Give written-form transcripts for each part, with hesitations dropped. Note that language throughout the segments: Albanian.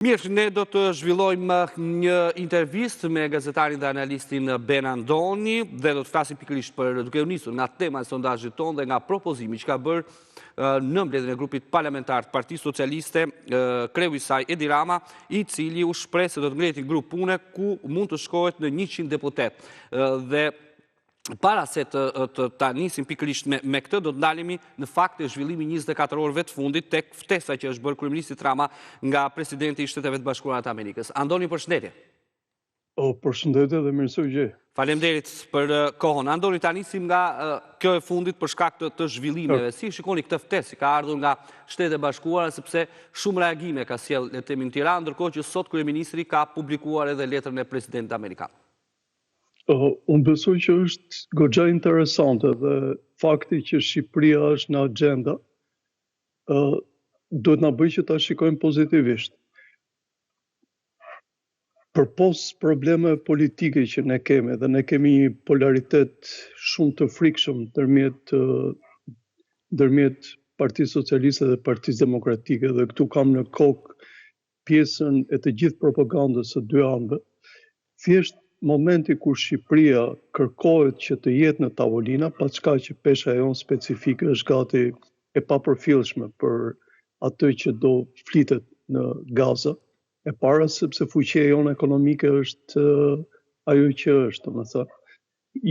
Mirë, ne do të zhvillojmë një intervistë me gazetarin dhe analistin Ben Andoni dhe do të flasim pikërisht për duke u nisur nga tema e sondazhit tonë dhe nga propozimi që ka bërë në mbledhjen e grupit parlamentar të Partisë Socialiste, kreu i saj Edi Rama, i cili u shpreh se do të ngrihet një grup pune ku mund të shkohet në 100 deputet. Dhe para se të nisim pikërisht me këtë, do të ndalemi në fakt e zhvillimi 24 orëve të fundit tek ftesa që është bërë kryeministri Rama nga presidenti i Shteteve të Bashkuara të Amerikës. Andoni, përshëndetje. Përshëndetje dhe mirësëgjë. Faleminderit për kohën. Andoni, ta nisim nga kjo e fundit për shkak të zhvillimeve. Si shikoni këtë ftesë ka ardhur nga Shtetet e Bashkuara, sepse shumë reagime ka sjell le të themi në Tiranë, ndërkohë që sot kryeministri ka publikuar edhe letrën e presidentit amerikan. Unë besoj që është goxha interesante dhe fakti që Shqipëria është në agenda duhet na bëjë që ta shikojmë pozitivisht. Përpos probleme politike që ne kemi, dhe ne kemi një polaritet shumë të frikshëm ndërmjet Partisë Socialiste dhe Partisë Demokratike, dhe këtu kam në kokë pjesën e të gjithë propagandës së dy anëve, thjesht momenti kur Shqipëria kërkohet që të jetë në tavolina, paçka që pesha jonë specifike është gati e papërfillshme për atë që do flitet në Gaza, e para sepse fuqia jonë ekonomike është ajo që është, domethënë.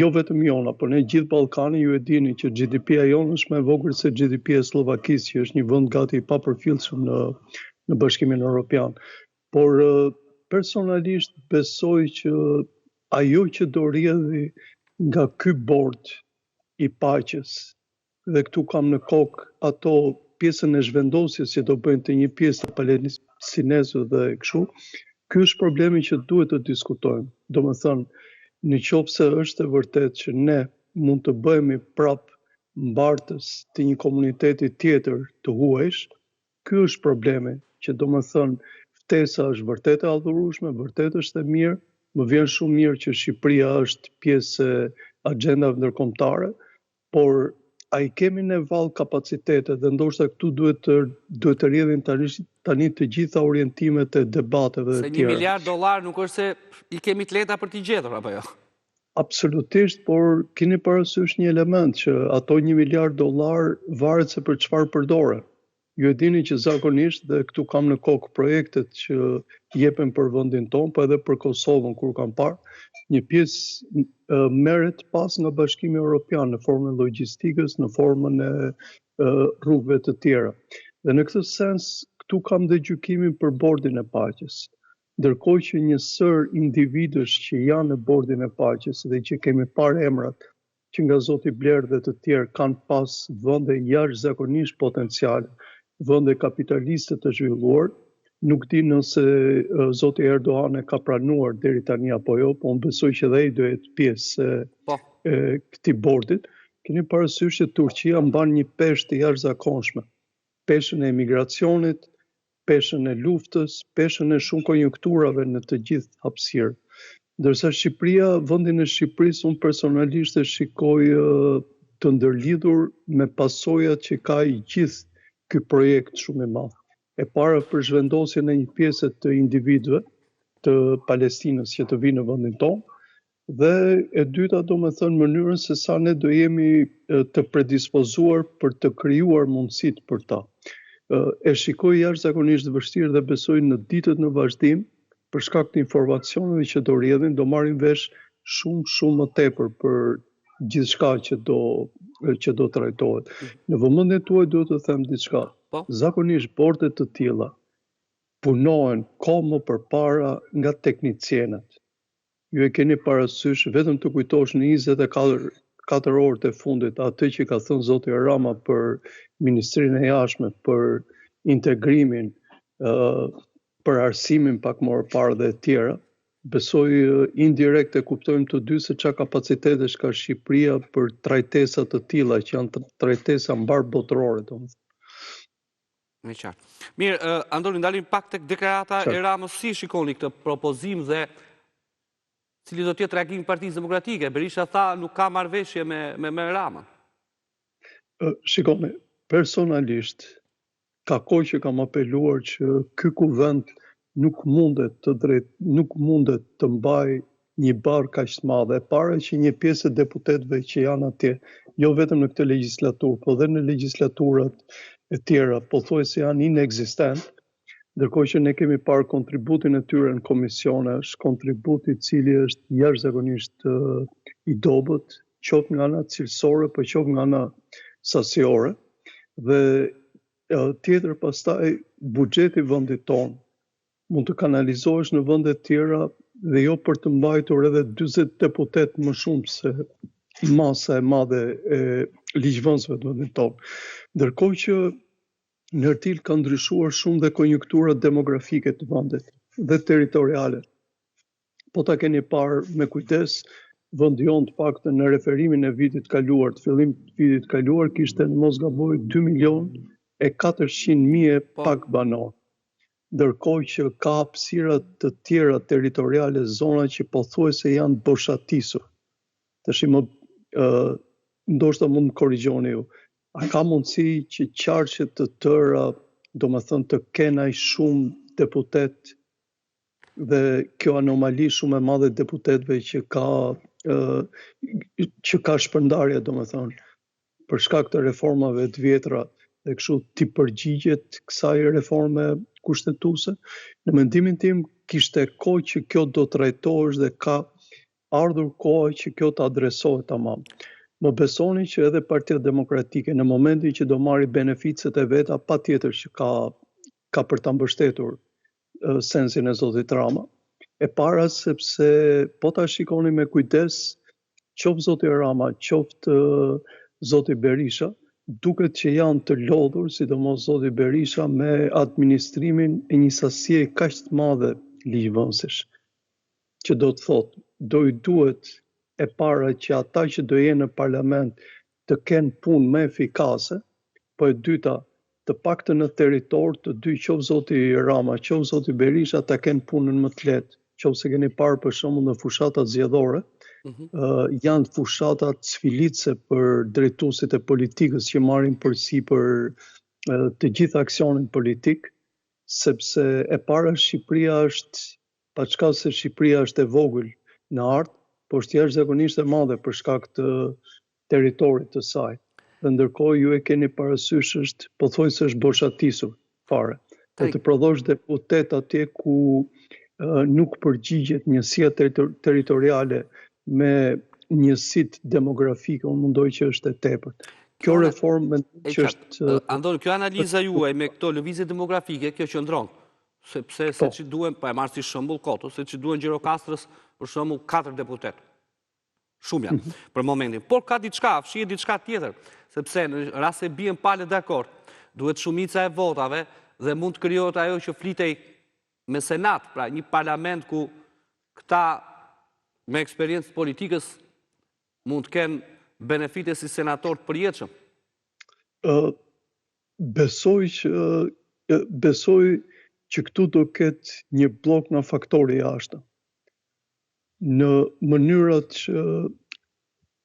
Jo vetëm jona, por ne gjithë Ballkani, ju e dini që GDP-ja jonë është më e vogël se GDP-ja e Slovakisë, që është një vend gati i papërfillshëm në Bashkimin Evropian. Por personalisht besoj që ajo që do rrjedhi nga ky bord i paqes, dhe këtu kam në kokë ato pjesën e zhvendosjes që do bëjnë të një pjesë të palestinezëve dhe kështu, ky është problemi që duhet të diskutojmë. Domethënë, nëse është e vërtetë që ne mund të bëhemi prap mbartës të një komuniteti tjetër të huajsh, ky është problemi, që domethënë ftesa është vërtet e adhurueshme, vërtet është e mirë. Më vjen shumë mirë që Shqipëria është pjesë e agjendave ndërkombëtare, por a i kemi ne vallë kapacitete, dhe ndoshta këtu duhet të rrjedhin tani të gjitha orientimet e debateve dhe tjera. Se $1 miliard nuk është se i kemi të lehta për t'i gjetur, apo jo? Absolutisht, por keni parasysh një element që ato $1 miliard varet se për çfarë përdoren. Ju e dini që zakonisht, dhe këtu kam në kokë projektet që jepen për vendin tonë, po edhe për Kosovën kur kam parë, një pjesë merret pas nga Bashkimi Evropian në formën e logjistikës, në formën e rrugëve të tjera. Dhe në këtë sens, këtu kam dhe gjykimin për bordin e paqes. Ndërkohë që një sër individësh që janë në bordin e paqes dhe që kemi parë emrat që nga Zoti Bler dhe të tjerë kanë pas vende jashtëzakonisht potenciale, vende kapitaliste të zhvilluar, nuk di nëse Zoti Erdogan e ka pranuar deri tani apo jo, po unë besoj që dhe ai do jetë pjesë e këtij bordit. Keni parasysh që Turqia mban një peshë të jashtëzakonshme, peshën e emigracionit, peshën e luftës, peshën e shumë konjunkturave në të gjithë hapësirë. Ndërsa Shqipëria, vendin e Shqipërisë, unë personalisht e shikoj të ndërlidhur me pasojat që ka i gjithë ky projekt shumë i madh. E para për zhvendosjen e një pjesë të individëve të Palestinës që të vinë në vendin tonë, dhe e dyta domethënë mënyrën se sa ne do jemi të predispozuar për të krijuar mundësitë për ta. E shikoj jashtëzakonisht vështirë dhe besoj në ditët në vazhdim, për shkak të informacioneve që do rrjedhin, do marrin vesh shumë më tepër për gjithçka që do trajtohet. Në vëmendjen tuaj duhet të them diçka. Zakonisht bordet të tilla punohen kohë më përpara nga teknicienet. Ju e keni parasysh vetëm të kujtosh në 24 orët e fundit atë që ka thënë Zoti Rama për Ministrinë e Jashtme, për integrimin, për arsimin pak më parë dhe të tjera. Besoj indirekt e kuptojmë të dy se çfarë kapacitetesh ka Shqipëria për trajtesa të tilla që janë trajtesa mbar botërore, domethënë. Me qartë. Mirë, Andoni, ndalim pak tek deklarata e Ramës, si shikoni këtë propozim dhe cili do të jetë reagimi i Partisë Demokratike? Berisha tha nuk ka marrëveshje me Ramën. Shikoni, personalisht ka kohë që kam apeluar që ky kuvend nuk mundet të mbaj një barë kaq të madhe. E para që një pjesë e deputetëve që janë atje, jo vetëm në këtë legjislaturë, po dhe në legislaturat e tjera, pothuajse janë inekzistent, ndërkohë që ne kemi parë kontributin e tyre në komisione, është kontributi i cili është jashtëzakonisht i dobët, qoftë nga ana cilësore, po qoftë nga ana sasiore. Dhe tjetër pastaj buxheti i vendit tonë mund të kanalizohesh në vende të tjera dhe jo për të mbajtur edhe 40 deputet më shumë se masa e madhe e ligjvënësve të vendit tonë. Ndërkohë që në Ertil ka ndryshuar shumë dhe konjunktura demografike të vendit dhe territoriale. Po ta keni parë me kujdes, vendi jon të paktën në referimin e vitit kaluar, të fillimit të vitit kaluar, kishte në mos gaboj 2.400.000 pak banor. Ndërkohë që ka hapësira të tjera territoriale, zona që pothuajse janë boshatisur. Tash ndoshta mund të korrigjoni ju. A ka mundësi që qarqet të tëra, domethënë të kenë aq shumë deputet dhe kjo anomali shumë e madhe deputetëve që ka shpërndarje, domethënë, për shkak të reformave të vjetra dhe kështu ti përgjigjet kësaj reforme kushtetuese? Në mendimin tim kishte kohë që kjo do të trajtohesh dhe ka ardhur koha që kjo të adresohet tamam. Më besoni që edhe Partia Demokratike në momentin që do marrë beneficet e veta, patjetër që ka për ta mbështetur sensin e zotit Rama. E para sepse po ta shikoni me kujdes, qoftë zoti Rama, qoftë zoti Berisha, duket që janë të lodhur, sidomos zoti Berisha, me administrimin e një sasie kaq të madhe ligjvënësish. Që do të thotë, do i duhet e para që ata që do jenë në parlament të kenë punë më efikase, po e dyta, të paktën në territor të dy, qoftë zoti Rama, qoftë zoti Berisha, ta kenë punën më të lehtë. Qoftë keni parë për shembull në fushatat zgjedhore, janë fushatat sfilitse për drejtuesit e politikës që marrin përsipër të gjithë aksionin politik, sepse e para Shqipëria është, pa çka se Shqipëria është e vogël në art, po është jashtëzakonisht e madhe për shkak të territorit të saj. Dhe ndërkohë ju e keni parasysh është pothuajse është boshatisur fare. Dhe të prodhosh deputet atje ku nuk përgjigjet njësia territoriale me njësitë demografike, unë mendoj që është e tepërt. Kjo reformë që është Andon, kjo analiza juaj me këto lëvizje demografike, kjo qëndron. Sepse se që duen, pa e marë si shëmbull koto, se që duen Gjirokastrës, për shëmbull 4 deputet. Shumë janë, për momentin. Por ka diçka, fshije diçka tjetër, sepse në rast se bien palët dakord, duhet shumica e votave dhe mund të krijohet ajo që flitej me Senat, pra një parlament ku këta me eksperiencë politikës mund të kenë benefite si senator të përjetshëm. Besoj që këtu do ketë një blok nga faktori jashtë. Në mënyrat që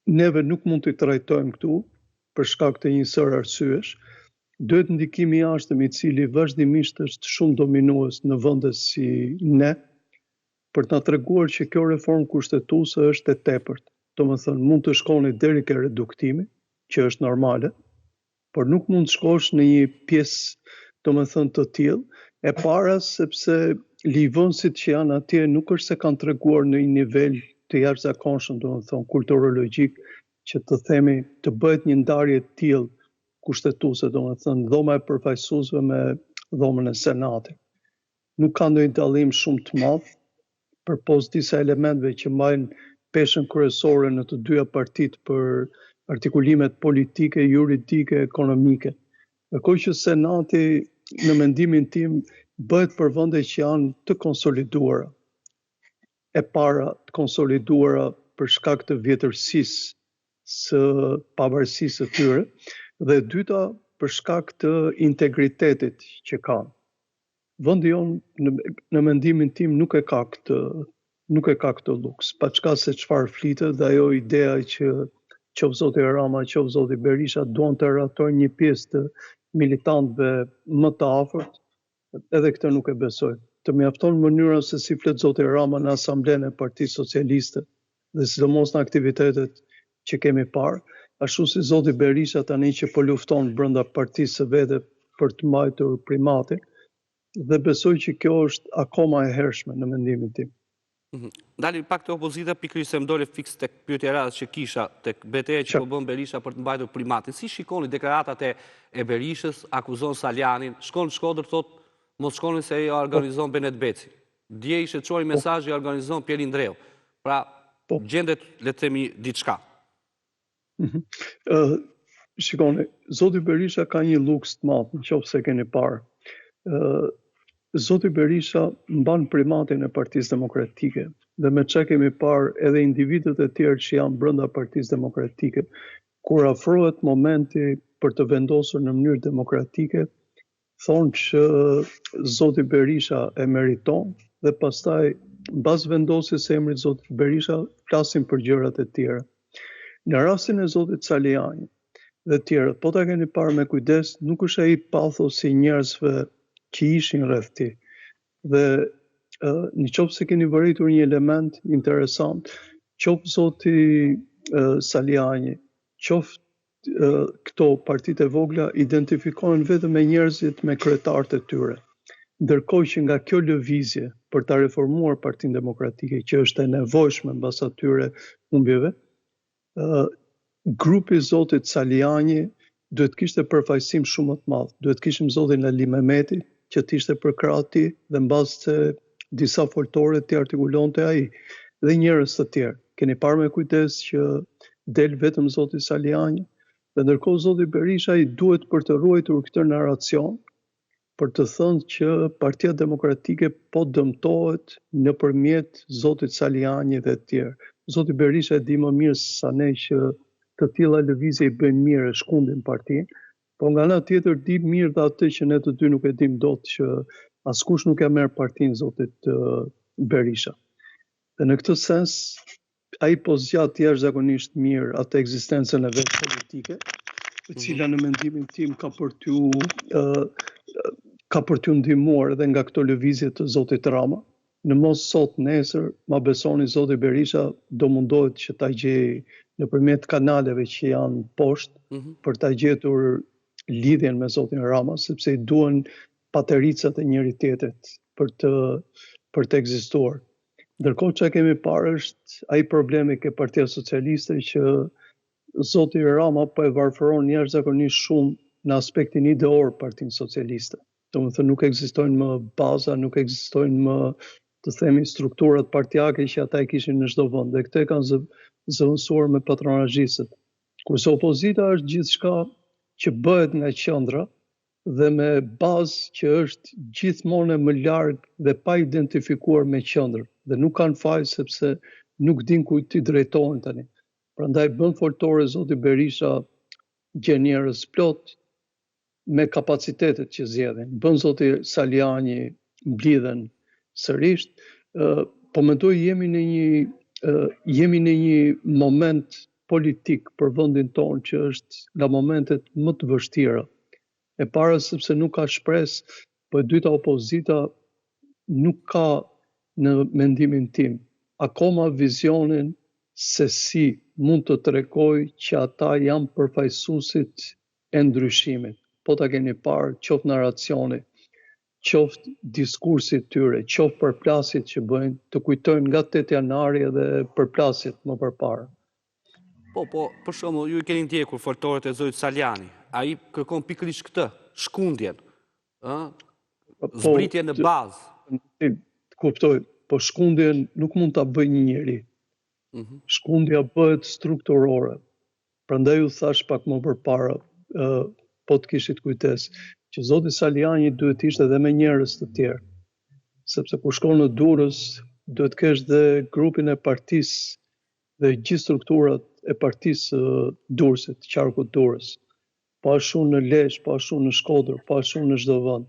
neve nuk mund të trajtojmë këtu, për shkak të një sër arsyesh, duhet ndikimi jashtëm i cili vazhdimisht është shumë dominues në vende si ne, për të na treguar që kjo reformë kushtetuese është e tepërt. Domethënë mund të shkoni deri ke reduktimi, që është normale, por nuk mund të shkosh në një pjesë, domethënë të tillë, e para sepse ligjvënësit që janë atje nuk është se kanë treguar në një nivel të jashtëzakonshëm, domethënë kulturologjik, që të themi të bëhet një ndarje të tillë kushtetuese, domethënë dhoma e përfaqësuesve me dhomën e Senatit. Nuk ka ndonjë dallim shumë të madh përpos disa elementeve që mbajnë peshën kryesore në të dyja partitë për artikulimet politike, juridike, ekonomike. Ndërkohë që Senati, në mendimin tim, bëhet për vende që janë të konsoliduara. E para të konsoliduara për shkak të vjetërsisë së pavarësisë së tyre, dhe e dyta për shkak të integritetit që kanë. Vendi jonë, në mendimin tim, nuk e ka këtë luks, pa çka se çfarë flitet dhe ajo ideja që qoftë zoti Rama, qoftë zoti Berisha duan të ratojnë një pjesë të militantëve më të afërt, edhe këtë nuk e besoj. të mjafton mënyra se si flet zoti Rama në asamblenë e Partisë Socialiste dhe sidomos në aktivitetet që kemi parë, ashtu si zoti Berisha tani që po lufton brenda partisë së vete për të mbajtur primatin, dhe besoj që kjo është akoma e hershme në mendimin tim. Dali pak të opozita, pikërisht se më dole fiks tek pyetja radhës që kisha, tek betejë që po bën Berisha për të mbajtur primatin. Si shikoni deklaratat e Berishës, akuzon Salianin, shkon në Shkodër, thot mos shkoni se ja organizon Benet Beci. Dje ishte çuar mesazh ja organizon Pjeri Ndreu. Pra, gjendet le të themi diçka. Shikoni, zoti Berisha ka një luks të madh, nëse keni parë. Zoti Berisha mban primatin e Partisë Demokratike dhe me çka kemi parë edhe individët e tjerë që janë brenda Partisë Demokratike, kur afrohet momenti për të vendosur në mënyrë demokratike, thonë që zoti Berisha e meriton dhe pastaj mbas vendosjes së emrit zoti Berisha flasin për gjërat e tjera. Në rastin e zotit Saliani dhe tjerët, po ta keni parë me kujdes, nuk është ai pathosi i njerëzve që ishin rreth tij. Dhe në qoftë se keni vëritur një element interesant, qoftë zoti Saliani, qoftë këto partitë e vogla identifikohen vetëm me njerëzit me kryetarët e tyre. Ndërkohë që nga kjo lëvizje për ta reformuar Partinë Demokratike, që është e nevojshme mbas atyre humbjeve, grupi i zotit Saliani duhet kishte përfaqësim shumë më të madh. Duhet kishim zotin Ali Mehmeti, që t'ishte për krahati dhe mbas se disa foltore t'i artikulonte ai dhe njerëz të tjerë. Keni parë me kujdes që del vetëm zoti Saliani dhe ndërkohë zoti Berisha i duhet për të ruajtur këtë narracion për të thënë që Partia Demokratike po dëmtohet nëpërmjet zotit Saliani dhe të tjerë. Zoti Berisha e di më mirë se ne që të tilla lëvizje i bëjnë mirë, shkundin partinë. Po nga ana tjetër di mirë dhe atë që ne të dy nuk e dim dot, që askush nuk e merr partinë zotit Berisha. Dhe në këtë sens, ai po zgjat jashtëzakonisht mirë atë ekzistencën e vet politike, e cila në mendimin tim ka për t'ju ndihmuar edhe nga këto lëvizje të zotit Rama. Në mos sot nesër, ma besoni zoti Berisha do mundohet që ta gjej nëpërmjet kanaleve që janë poshtë për ta gjetur lidhjen me zotin Rama, sepse i duhen patericat e njëri tjetrit për të ekzistuar. Ndërkohë që kemi parë është ai problemi ke Partia Socialiste që zoti Rama po e varfëron jashtëzakonisht shumë në aspektin ideor Partinë Socialiste. Domethënë nuk ekzistojnë më baza, nuk ekzistojnë më, të themi, strukturat partijake që ata e kishin në çdo vend. Dhe këtë kanë zëvendësuar me patronazhistët. Kurse opozita është gjithçka që bëhet nga qendra dhe me bazë që është gjithmonë më larg dhe pa identifikuar me qendrën dhe nuk kanë faj sepse nuk din ku t'i drejtohen tani. Prandaj bën foltore zoti Berisha gjen njerëz plot me kapacitetet që zgjedhin. Bën zoti Saliani mblidhen sërish. Po mendoj jemi në një moment politik për vendin tonë që është nga momentet më të vështira. E para sepse nuk ka shpresë, po e dyta opozita nuk ka në mendimin tim akoma vizionin se si mund të tregoj që ata janë përfaqësuesit e ndryshimit. Po ta keni parë qoftë narracioni, qoftë diskursi i tyre, qoftë përplasjet që bëjnë, të kujtojnë nga 8 janari edhe përplasjet më përpara. Po, për shembull, ju i keni ndjekur foltorët e zotit Saliani. Ai kërkon pikërisht këtë, shkundjen, zbritje në bazë. Kuptoj, po shkundjen nuk mund ta bëjë një njeri. Shkundja bëhet strukturore. Prandaj u thash pak më përpara, po të kishit kujdes, që zoti Saliani duhet ishte edhe me njerëz të tjerë. Sepse kur shkon në Durrës, duhet kesh dhe grupin e partisë dhe gjithë strukturat e partisë Durrësit, qarkut Durrës. Pa shumë në Lezhë, pa shumë në Shkodër, pa shumë në çdo vend.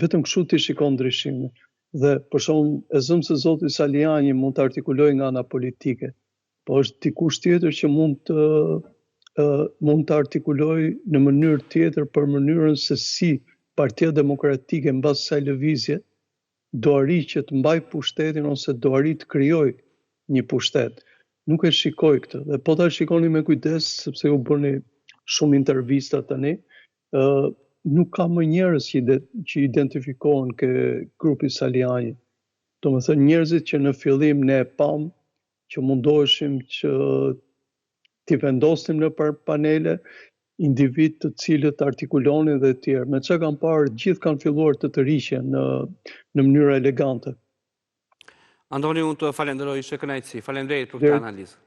Vetëm kështu ti shikon ndryshimin. Dhe për shembull, e zëm se zoti Saliani mund të artikulojë nga ana politike, po është dikush tjetër që mund të artikulojë në mënyrë tjetër për mënyrën se si Partia Demokratike mbas kësaj lëvizje do arrijë që të mbaj pushtetin ose do arrijë të krijoj një pushtet. Nuk e shikoj këtë. Dhe po ta shikoni me kujdes, sepse u bëni shumë intervista tani, nuk ka më njerëz që identifikohen ke grupi Saliani. Do më thënë njerëzit që në fillim ne e pam, që mundoheshim që t'i vendosnim në panele, individ të cilët artikulonin dhe të tjerë. Me që kam parë, gjithë kanë filluar të tërhiqen në mënyrë elegante. Andoni, unë të falenderoj, ishte kënaqësi. Faleminderit për këtë analizë.